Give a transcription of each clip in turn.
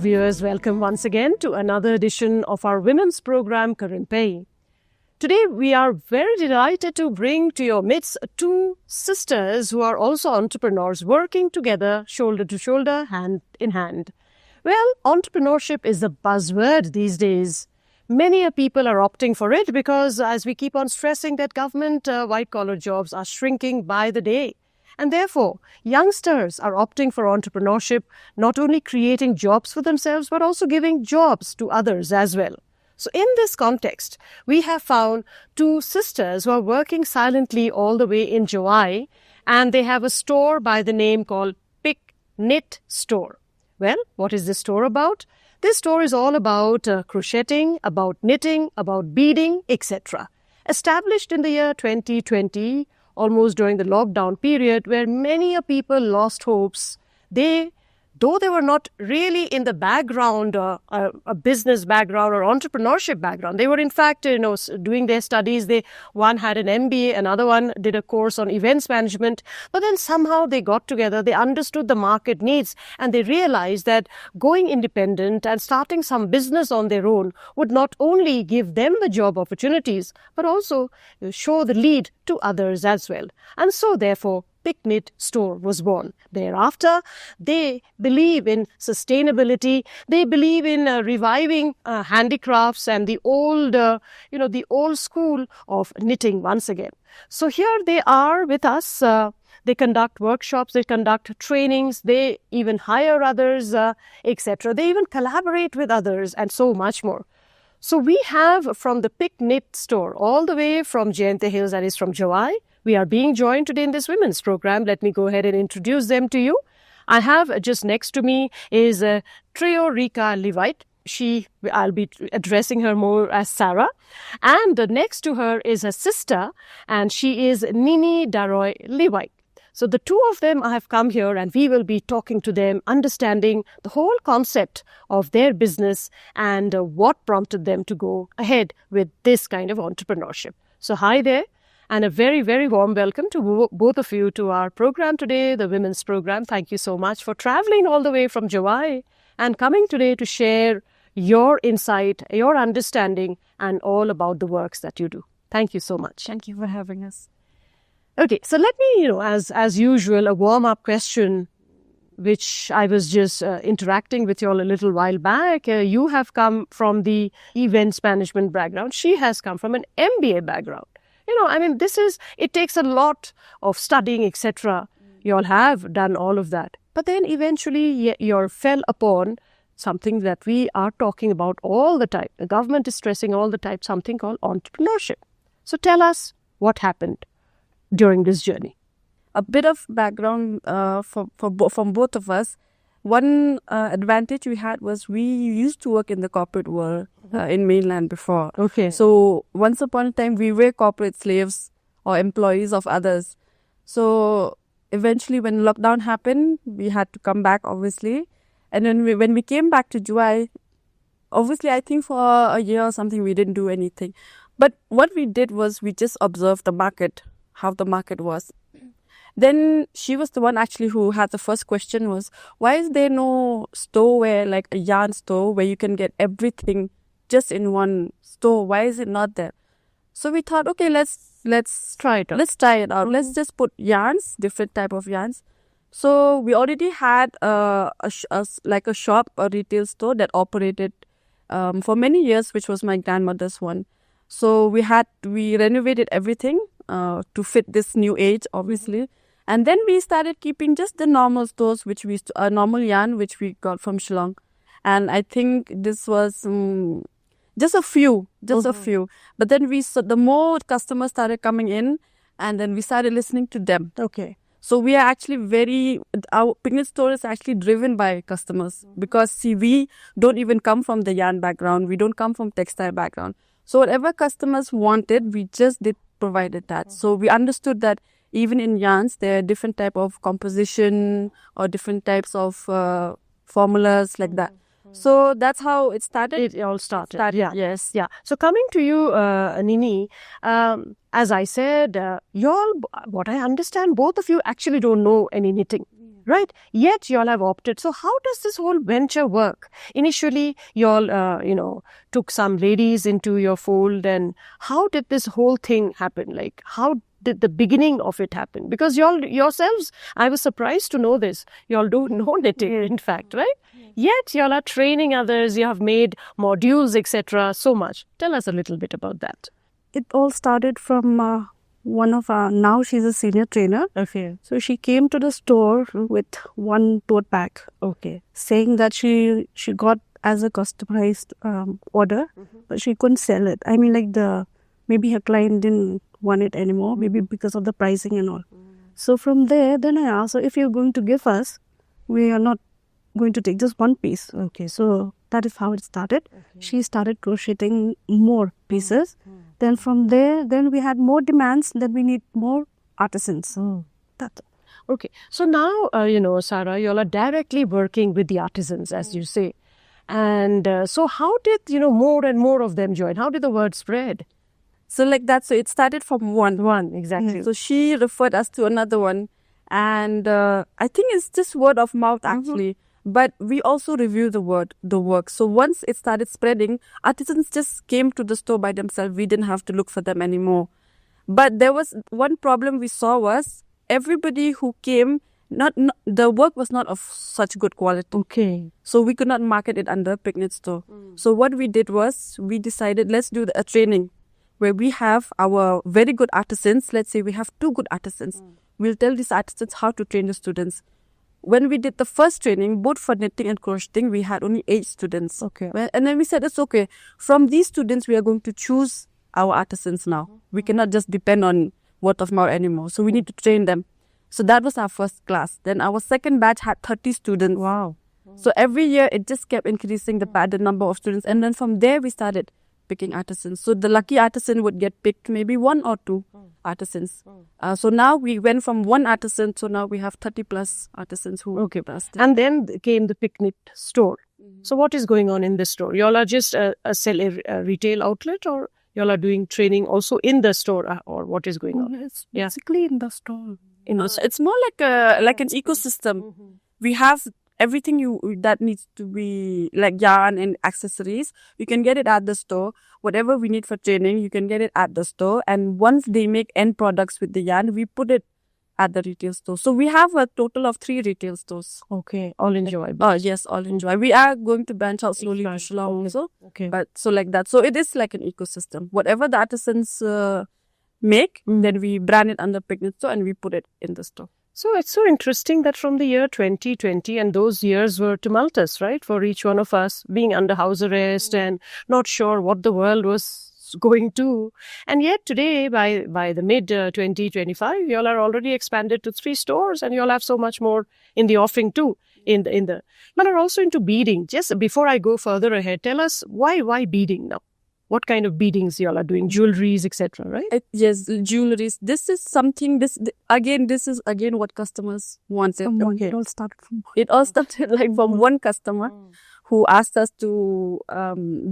viewers, welcome once again to another edition of our women's program, Karimpai. Today, we are very delighted to bring to your midst two sisters who are also entrepreneurs working together, shoulder to shoulder, hand in hand. Well, entrepreneurship is a buzzword these days. Many people are opting for it because, as we keep on stressing, that government white-collar jobs are shrinking by the day. And therefore, youngsters are opting for entrepreneurship, not only creating jobs for themselves, but also giving jobs to others as well. So in this context, we have found two sisters who are working silently all the way in July, and they have a store by the name called Pick Knit Store. Well, what is this store about? This store is all about crocheting, about knitting, about beading, etc. Established in the year 2020, almost during the lockdown period, where many people lost hopes, though they were not really in the background, a business background or entrepreneurship background, they were in fact, doing their studies. One had an MBA, another one did a course on events management. But then somehow they got together, they understood the market needs, and they realized that going independent and starting some business on their own would not only give them the job opportunities, but also show the lead to others as well. And so therefore, Pick Knit Store was born. Thereafter, they believe in sustainability. They believe in reviving handicrafts and the old school of knitting once again. So here they are with us. They conduct workshops, they conduct trainings, they even hire others, etc. They even collaborate with others and so much more. So we have from the Pick Knit Store all the way from Jayante Hills, that is from Jawai. We are being joined today in this women's program. Let me go ahead and introduce them to you. I have just next to me is Treyorika Lywait. I'll be addressing her more as Sarah. And next to her is her sister, and she is Ninnidaroi Lywait. So the two of them have come here, and we will be talking to them, understanding the whole concept of their business and what prompted them to go ahead with this kind of entrepreneurship. So hi there. And a very, very warm welcome to both of you to our program today, the women's program. Thank you so much for traveling all the way from Jawai and coming today to share your insight, your understanding, and all about the works that you do. Thank you so much. Thank you for having us. Okay, so let me, as usual, a warm-up question, which I was just interacting with you all a little while back. You have come from the events management background. She has come from an MBA background. It takes a lot of studying, etc. You all have done all of that. But then eventually you fell upon something that we are talking about all the time. The government is stressing all the time, something called entrepreneurship. So tell us what happened during this journey. A bit of background from both of us. One advantage we had was we used to work in the corporate world in mainland before. Okay. So once upon a time, we were corporate slaves or employees of others. So eventually when lockdown happened, we had to come back, obviously. And then when we came back to July, obviously I think for a year or something, we didn't do anything. But what we did was we just observed the market, how the market was. Then she was the one actually who had the first question was, why is there no store like a yarn store where you can get everything just in one store? Why is it not there? So we thought, okay, let's try it out. Let's try it out. Let's just put yarns, different type of yarns. So we already had a shop, a retail store that operated for many years, which was my grandmother's one. So we renovated everything to fit this new age, obviously. And then we started keeping just the normal stores, which we used to, normal yarn, which we got from Shillong. And I think this was just a few. But then the more customers started coming in, and then we started listening to them. Okay. So we are actually our Pick Knit store is actually driven by customers because we don't even come from the yarn background. We don't come from textile background. So whatever customers wanted, we just provided that. So we understood that even in yarns, there are different type of composition or different types of formulas like that. So that's how it started. It all started. Yeah. Yes. Yeah. So coming to you, Nini, as I said, what I understand, both of you actually don't know any knitting. right? Yet y'all have opted. So how does this whole venture work? Initially, y'all, took some ladies into your fold, and how did this whole thing happen? Like, how did the beginning of it happen? Because y'all yourselves, I was surprised to know this. Y'all do know knitting, in fact, right? Yet y'all are training others. You have made modules, etc. So much. Tell us a little bit about that. It all started from one of our, now she's a senior trainer. Okay. So she came to the store with one tote bag. Okay. Saying that she got as a customized order, but she couldn't sell it. I mean, like maybe her client didn't want it anymore, maybe because of the pricing and all. So from there, then I asked her, if you're going to give us, we are not going to take just one piece. Okay, so that is how it started. Okay. She started crocheting more pieces. Then from there, then we had more demands, then we need more artisans. That's Okay. So now, Sarah, you all are directly working with the artisans, as you say. And so how did, more and more of them join? How did the word spread? So like that, so it started from one. One, exactly. So she referred us to another one. And I think it's just word of mouth, actually. But we also review the work. So once it started spreading, artisans just came to the store by themselves. We didn't have to look for them anymore. But there was one problem we saw was everybody who came, not the work was not of such good quality. Okay. So we could not market it under a picnic store. So what we did was we decided, let's do a training where we have our very good artisans. Let's say we have 2 good artisans. We'll tell these artisans how to train the students. When we did the first training, both for knitting and crocheting, we had only 8 students. Okay. And then we said, it's okay. From these students, we are going to choose our artisans now. We cannot just depend on word of mouth anymore. So we need to train them. So that was our first class. Then our second batch had 30 students. Wow. So every year, it just kept increasing the number of students. And then from there, we started picking artisans. So the lucky artisan would get picked maybe 1 or 2 artisans. So now we went from 1 artisan, so now we have 30 plus artisans who trusted. And then came the picnic store. So what is going on in this store? Y'all are just a retail outlet, or y'all are doing training also in the store, or what is going on? It's basically in the store. It's more like an ecosystem. We have everything that needs to be like yarn and accessories. You can get it at the store. Whatever we need for training, you can get it at the store. And once they make end products with the yarn, we put it at the retail store. So we have a total of 3 retail stores. Okay, all in Joy. Yes, all in Joy. We are going to branch out slowly to Shillong also. Okay. But so like that. So it is like an ecosystem. Whatever the artisans make, then we brand it under picnic store and we put it in the store. So it's so interesting that from the year 2020, and those years were tumultuous, right? For each one of us being under house arrest and not sure what the world was going to. And yet today, by the mid 2025, you all are already expanded to 3 stores, and you all have so much more in the offering too. But are also into beading. Just before I go further ahead, tell us why beading now? What kind of beadings y'all are doing? Jewelries, etc., right? Yes, jewelries. This is something, this is again what customers wanted. Okay. It all started like from one customer who asked us to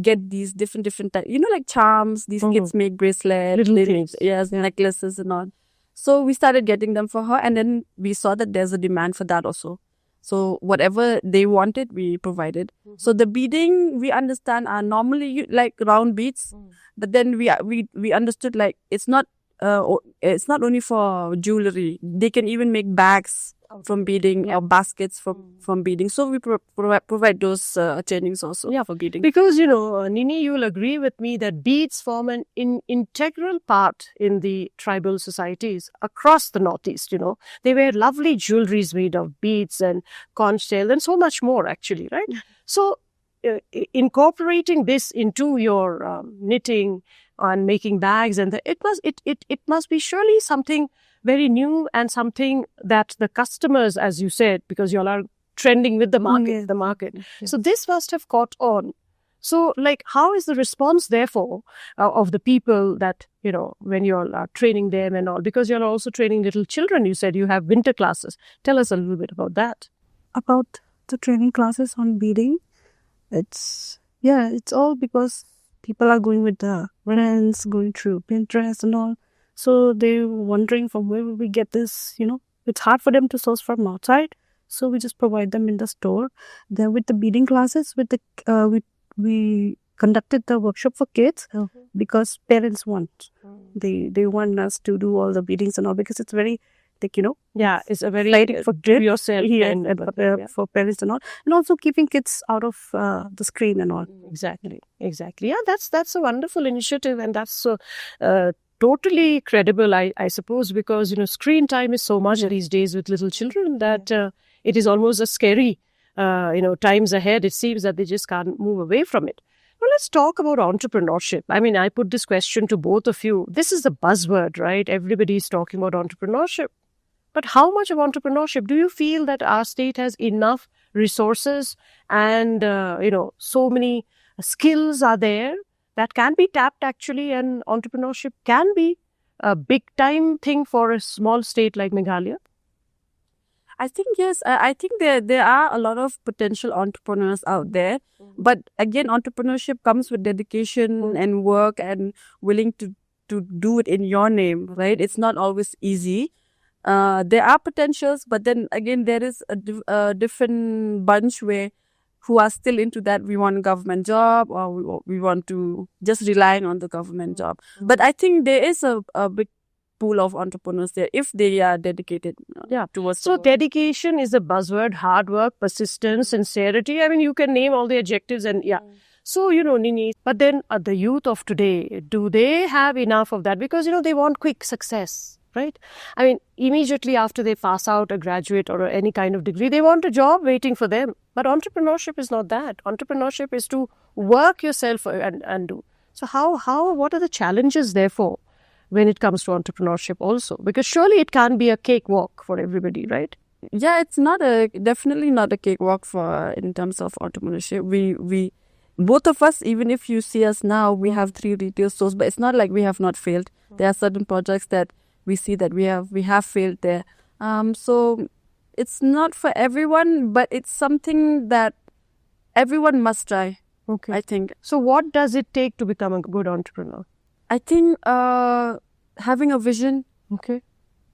get these different types, like charms. These kids make bracelets, little things. Yes, necklaces and all. So we started getting them for her, and then we saw that there's a demand for that also. So whatever they wanted, we provided. So the beading, we understand, are normally like round beads. But then we understood like it's not only for jewelry. They can even make bags from beading or baskets from beading. So we provide those trainings also for beading. Because, Nini, you'll agree with me that beads form an integral part in the tribal societies across the Northeast, They wear lovely jewelries made of beads and conch shell and so much more, actually, right? So incorporating this into your knitting and making bags, and it must be surely something very new and something that the customers, as you said, because you all are trending with the market. Yes. So this must have caught on. So how is the response therefore of the people that, when you all are training them and all, because you're also training little children, you said you have winter classes. Tell us a little bit about that. About the training classes on beading, it's all because people are going with the friends, going through Pinterest and all. So they're wondering from where will we get this, It's hard for them to source from outside. So we just provide them in the store. Then with the beading classes, we conducted the workshop for kids because parents want. They want us to do all the beadings and all because it's very it's a very exciting for do yourself and for parents and all, and also keeping kids out of the screen and all. Exactly. Yeah, that's a wonderful initiative, and that's so totally credible, I suppose, because screen time is so much these days with little children that it is almost a scary times ahead. It seems that they just can't move away from it. Well, let's talk about entrepreneurship. I mean, I put this question to both of you. This is the buzzword, right? Everybody's talking about entrepreneurship. But how much of entrepreneurship do you feel that our state has enough resources and, so many skills are there that can be tapped actually, and entrepreneurship can be a big time thing for a small state like Meghalaya? I think yes. I think there are a lot of potential entrepreneurs out there. But again, entrepreneurship comes with dedication and work and willing to do it in your name, right? It's not always easy. There are potentials, but then again, there is a different bunch who are still into that. We want a government job, or we want to just relying on the government job. But I think there is a big pool of entrepreneurs there if they are dedicated towards. So dedication is a buzzword. Hard work, persistence, sincerity. I mean, you can name all the adjectives and So, Nini, but then the youth of today, do they have enough of that? Because, they want quick success. Right? I mean, immediately after they pass out a graduate or any kind of degree, they want a job waiting for them. But entrepreneurship is not that. Entrepreneurship is to work yourself and do. So what are the challenges, therefore, when it comes to entrepreneurship also? Because surely it can't be a cakewalk for everybody, right? Yeah, it's definitely not a cakewalk in terms of entrepreneurship. We both of us, even if you see us now, we have 3 retail stores, but it's not like we have not failed. There are certain projects that we see that we have failed there. So it's not for everyone, but it's something that everyone must try. Okay. I think. So what does it take to become a good entrepreneur? I think having a vision. Okay.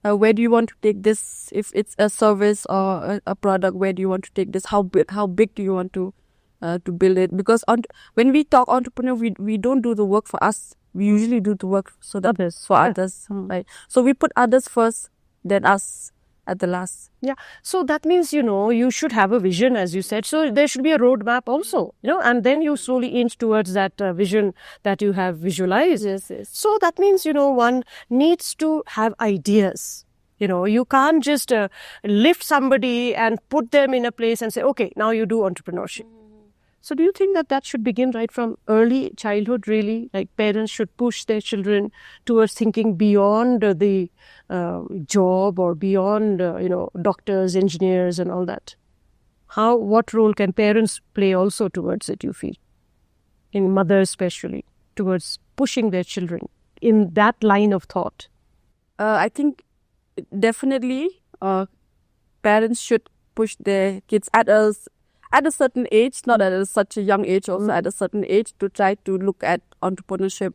Where do you want to take this? If it's a service or a product, where do you want to take this? How big do you want to build it? Because when we talk entrepreneur, we don't do the work for us. We usually do the work for others, right? So we put others first, then us at the last. Yeah. So that means, you should have a vision, as you said. So there should be a roadmap also, and then you slowly inch towards that vision that you have visualized. Yes. So that means, one needs to have ideas. You can't just lift somebody and put them in a place and say, okay, now you do entrepreneurship. So do you think that should begin right from early childhood, really? Like parents should push their children towards thinking beyond the job or beyond, doctors, engineers and all that? What role can parents play also towards it, you feel? In mothers especially, towards pushing their children in that line of thought? I think definitely parents should push their kids at a certain age, not at such a young age, also at a certain age, to try to look at entrepreneurship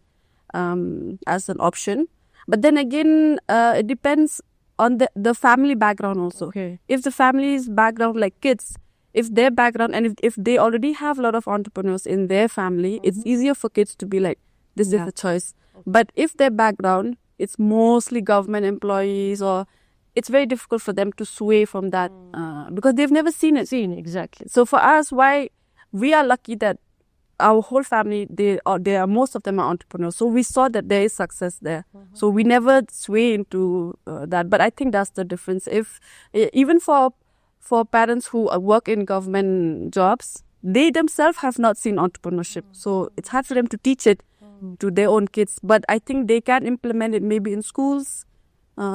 as an option. But then again, it depends on the family background also. Okay. If the family's background, like kids, if their background, and if they already have a lot of entrepreneurs in their family, it's easier for kids to be like, this is the choice. Okay. But if their background, it's mostly government employees, or it's very difficult for them to sway from that because they've never seen it. Exactly. So for us, why we are lucky that our whole family, most of them are entrepreneurs. So we saw that there is success there. So we never sway into that. But I think that's the difference. Even for parents who work in government jobs, they themselves have not seen entrepreneurship. So it's hard for them to teach it to their own kids. But I think they can implement it maybe in schools.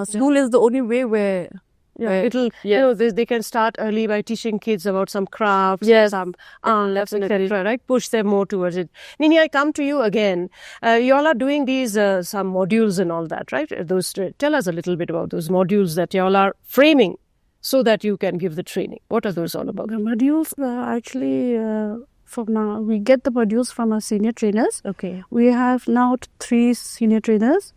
School is the only way where they can start early by teaching kids about some crafts, some etc., right? Push them more towards it. Nini, I come to you again. You all are doing these some modules and all that, right? Tell us a little bit about those modules that you all are framing so that you can give the training. What are those all about? The modules actually from now we get the modules from our senior trainers. Okay. We have now 3 senior trainers.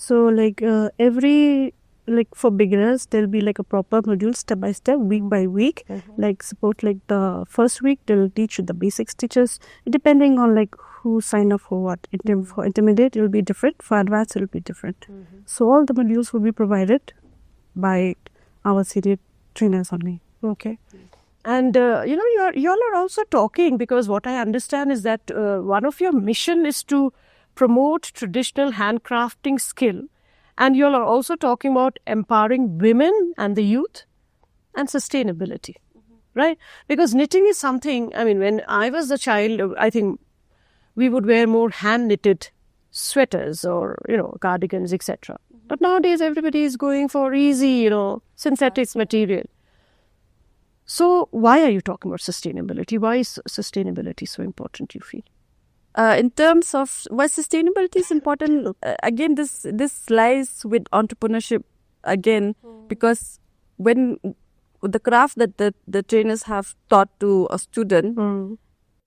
So like every like for beginners, there'll be like a proper module step by step, week by week. Like suppose like the first week they'll teach you the basic stitches, depending on like who signed up for what. For intermediate it'll be different, for advanced it'll be different. So all the modules will be provided by our senior trainers only. Okay. And, you all are also talking, because what I understand is that one of your mission is to promote traditional handcrafting skill. And you all are also talking about empowering women and the youth and sustainability, right? Because knitting is something, I mean, when I was a child, I think we would wear more hand-knitted sweaters or, cardigans, etc. But nowadays, everybody is going for easy, synthetic material. So why are you talking about sustainability? Why is sustainability so important, you feel? In terms of why sustainability is important, again, this lies with entrepreneurship again, because when the craft that the trainers have taught to a student,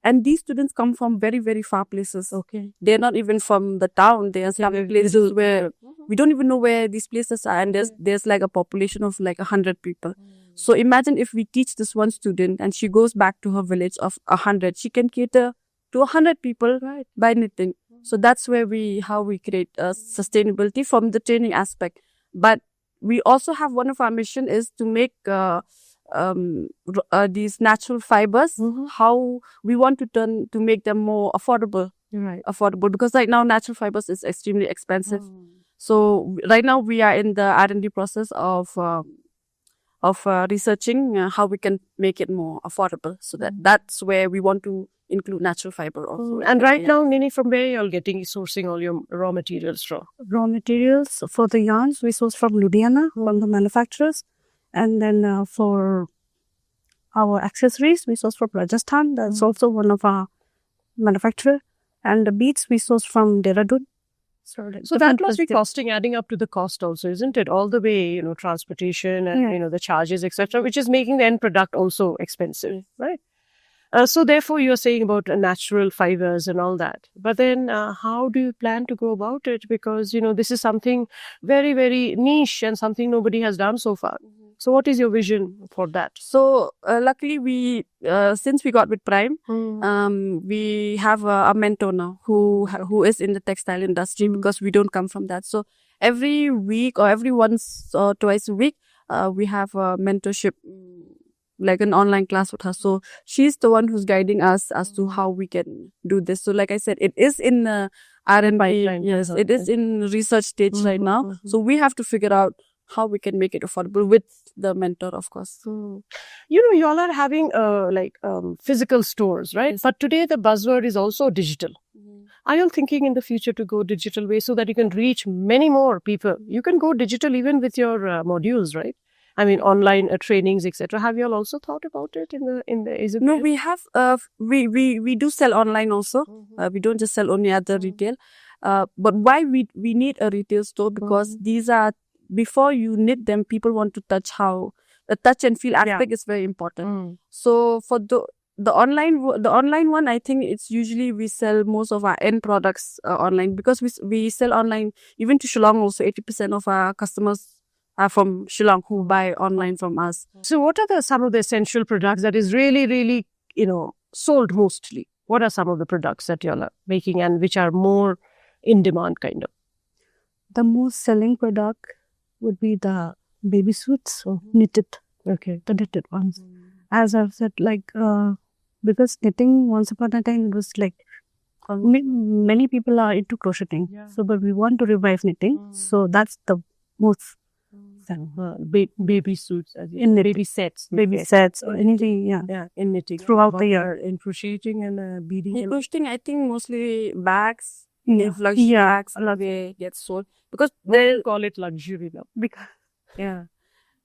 and these students come from very, very far places. Okay. They're not even from the town. They are some places where we don't even know where these places are, and there's like a population of like 100 people. So imagine if we teach this one student and she goes back to her village of 100, she can cater to 100 people by knitting. So that's where how we create sustainability from the training aspect. But we also have one of our mission is to make these natural fibers, how we want to make them more affordable. Right. Affordable, because right now natural fibers is extremely expensive. So right now we are in the R&D process of researching how we can make it more affordable. So that's where we want to include natural fiber also. And right now, Nini, from where you're sourcing all your raw materials from? Raw materials for the yarns we source from Ludhiana, from the manufacturers. And then for our accessories, we source from Rajasthan. That's also one of our manufacturer. And the beads we source from Dehradun. So that must be adding up to the cost also, isn't it? All the way, transportation and, the charges, etc., which is making the end product also expensive, right? So therefore, you're saying about natural fibers and all that. But then how do you plan to go about it? Because, this is something very, very niche and something nobody has done so far. So what is your vision for that? So luckily we, since we got with Prime, we have a mentor now who is in the textile industry, because we don't come from that. So every week or every once or twice a week, we have a mentorship, like an online class with her. So she's the one who's guiding us as to how we can do this. So like I said, it is in R&D. Yes, it is in research stage right now. So we have to figure out how we can make it affordable with the mentor, of course. You all are having physical stores, right? Yes. But today the buzzword is also digital. Are you all thinking in the future to go digital way so that you can reach many more people? You can go digital even with your modules, right? I mean, online trainings, etc. Have you all also thought about it is it? No, we have. We do sell online also. We don't just sell only at the retail. But why we need a retail store? Because these are, before you knit them, people want to touch. How the touch and feel aspect is very important. So for the online one, I think it's usually we sell most of our end products online, because we sell online even to Shillong also. 80% of our customers are from Shillong who buy online from us. So what are some of the essential products that is really, really, sold mostly? What are some of the products that you all are making and which are more in demand kind of? The most selling product would be the baby suits, knitted. Okay. The knitted ones. As I've said, because knitting, once upon a time, it was like, many people are into crocheting. So, but we want to revive knitting. So that's the most baby suits, in baby sets. Baby sets or anything, in knitting. Throughout the year. In crocheting and beading. In crocheting, I think mostly bags. Luxury bags they get sold, because they call it luxury now.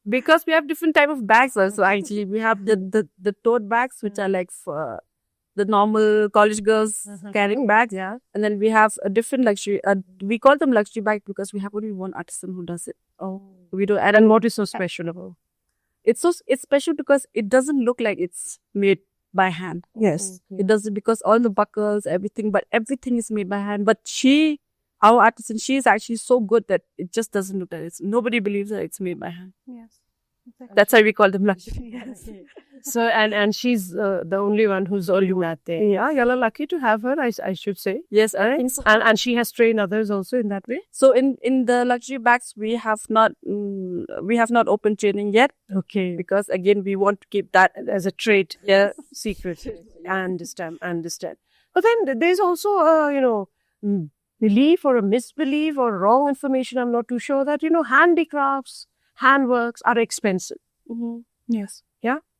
Because we have different type of bags also. Actually, we have the tote bags, which are like for the normal college girls carrying bags, and then we have a different luxury. We call them luxury bags because we have only one artisan who does it. We do. And what is so special about it? It's special because it doesn't look like it's made by hand. Yes. It does it because all the buckles, everything is made by hand. But she our artisan, she is actually so good that it just doesn't look that nobody believes that it's made by hand. Yes. That's why we call them lucky. Yes. So, and she's the only one who's all you at there. Yeah, you're lucky to have her, I should say. Yes, I Right? think so. And she has trained others also in that way. So in the luxury bags, we have not opened training yet, Okay. because again we want to keep that As a trade secret. I understand. But then there's also belief or a misbelief or wrong information. I'm not too sure that handicrafts, handworks are expensive. Yes.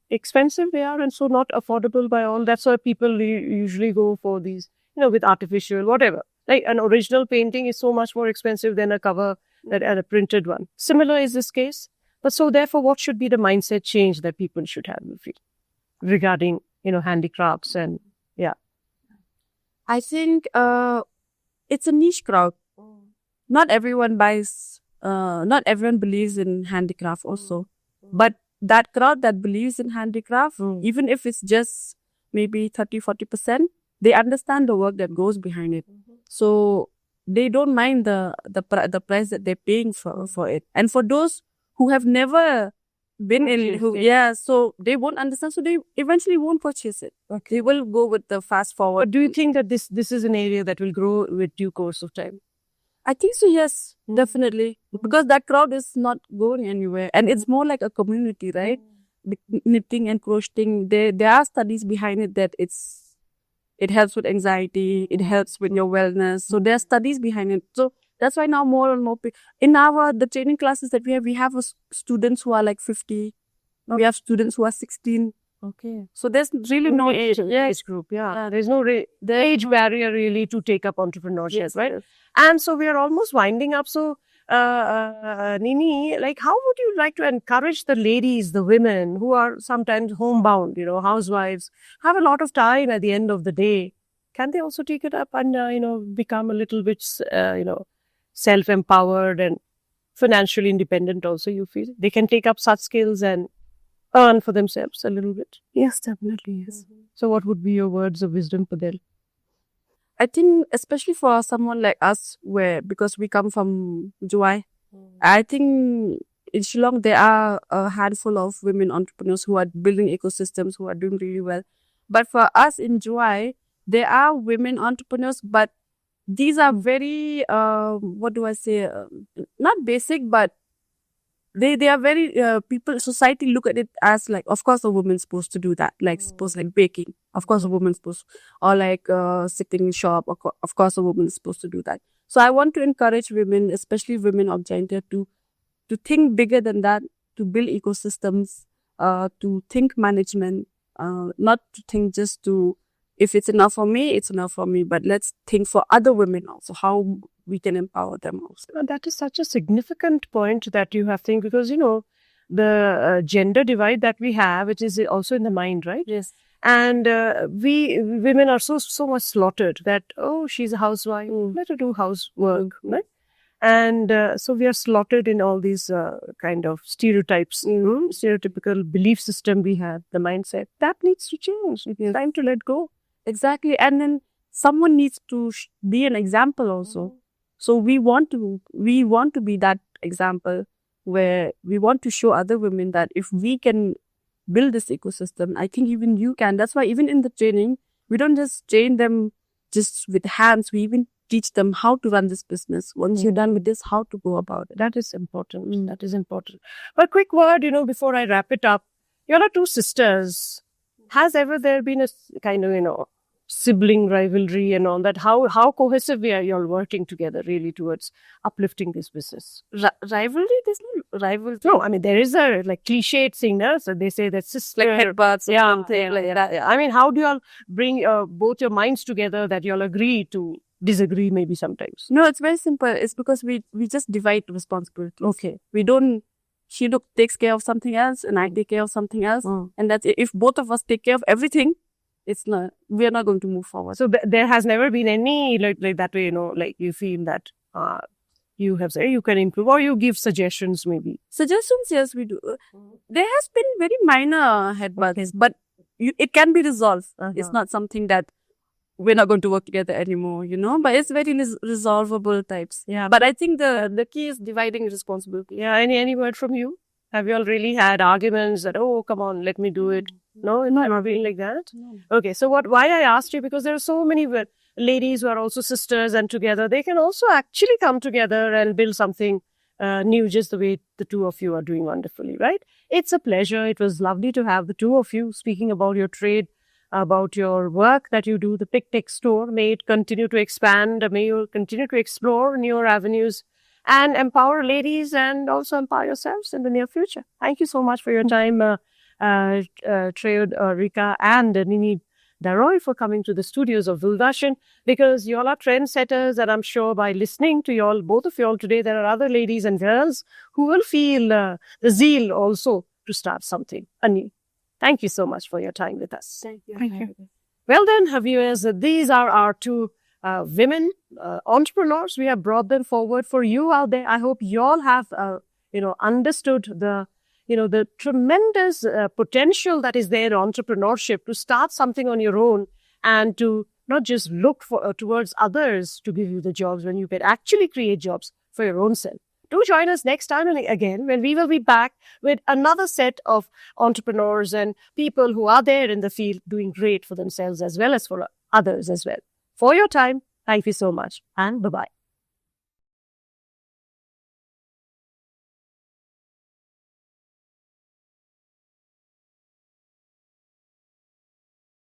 Expensive they are, and so not affordable by all. That's why people usually go for these, with artificial whatever. Like an original painting is so much more expensive than a cover and a printed one. Similar is this case. But so therefore, what should be the mindset change that people should have, you feel, regarding handicrafts and I think it's a niche crowd. Not everyone buys. Not everyone believes in handicraft also, but that crowd that believes in handicraft, even if it's just maybe 30-40%, they understand the work that goes behind it. So they don't mind the price that they're paying for it. And for those who have never been so they won't understand. So they eventually won't purchase it. They will go with the fast forward. But do you think that this is an area that will grow with due course of time? I think so, yes, definitely. Because that crowd is not going anywhere. And it's more like a community, right? The knitting and crocheting, there are studies behind it that it helps with anxiety, it helps with your wellness. So there are studies behind it. So that's why now more and more people, in the training classes that we have students who are like 50. We have students who are 16. Okay. So there's really no age group. Yeah. There's no the age barrier really to take up entrepreneurship, right? Yes. And so we are almost winding up. So, Nini, like, how would you like to encourage the ladies, the women who are sometimes homebound, housewives, have a lot of time at the end of the day? Can they also take it up and, become a little bit, self-empowered and financially independent also, you feel? They can take up such skills and earn for themselves a little bit. Yes, definitely, yes. So what would be your words of wisdom for them? I think especially for someone like us, because we come from Juwai, I think in Shillong there are a handful of women entrepreneurs who are building ecosystems, who are doing really well. But for us in Juwai, there are women entrepreneurs, but these are very, not basic, but they are very, society look at it as like, of course a woman's supposed to do that, like suppose like baking, of course a woman's supposed to, or like sitting in shop, of course a woman is supposed to do that. So I want to encourage women, especially women of gender, to think bigger than that, to build ecosystems, to think management, not to think just to, if it's enough for me, it's enough for me, but let's think for other women also, how we can empower them also. That is such a significant point that you have think, because, the gender divide that we have, it is also in the mind, right? Yes. And we women are so much slaughtered that, oh, she's a housewife, let her do housework, right? And so we are slaughtered in all these kind of stereotypes, stereotypical belief system we have, the mindset. That needs to change. It's time to let go. Exactly. And then someone needs to be an example also. So we want to be that example where we want to show other women that if we can build this ecosystem, I think even you can. That's why even in the training, we don't just train them just with hands. We even teach them how to run this business. Once you're done with this, how to go about it. That is important. That is important. But quick word, before I wrap it up, you're two sisters. Has ever there been a kind of, sibling rivalry and all that? How cohesive are you all working together really towards uplifting this business? Rivalry? There's no rivalry. No, I mean, there is a cliched thing, no? So they say that's just like headbutts or something like that. Yeah. I mean, how do you all bring both your minds together that you all agree to disagree maybe sometimes? No, it's very simple. It's because we just divide responsibilities. Okay. We don't, she takes care of something else and I take care of something else. And that's it. If both of us take care of everything, we are not going to move forward. So there has never been any like that way, like you feel that you have said you can improve or you give suggestions maybe. Suggestions, yes, we do. There has been very minor headbutts, but it can be resolved. It's not something that we're not going to work together anymore, you know, but it's very resolvable types. Yeah. But I think the key is dividing responsibility. Yeah. Any word from you? Have you all really had arguments that, oh, come on, let me do it? No, it's not been like that? No. Okay. So why I asked you, because there are so many ladies who are also sisters, and together they can also actually come together and build something new, just the way the two of you are doing wonderfully, right? It's a pleasure. It was lovely to have the two of you speaking about your trade, about your work that you do, the Picnic Store. May it continue to expand. May you continue to explore newer avenues and empower ladies, and also empower yourselves in the near future. Thank you so much for your time, Treyorika and Ninnidaroi, for coming to the studios of Doordarshan, because you all are trendsetters, and I'm sure by listening to you all, both of you all today, there are other ladies and girls who will feel the zeal also to start something anew. Thank you so much for your time with us. Thank you. Thank you. Well then, viewers, these are our two women entrepreneurs. We have brought them forward for you out there. I hope you all have, understood the tremendous potential that is there in entrepreneurship to start something on your own, and to not just look for towards others to give you the jobs when you can actually create jobs for your own self. Do join us next time and again, when we will be back with another set of entrepreneurs and people who are there in the field doing great for themselves as well as for others as well. For your time, thank you so much, and bye-bye.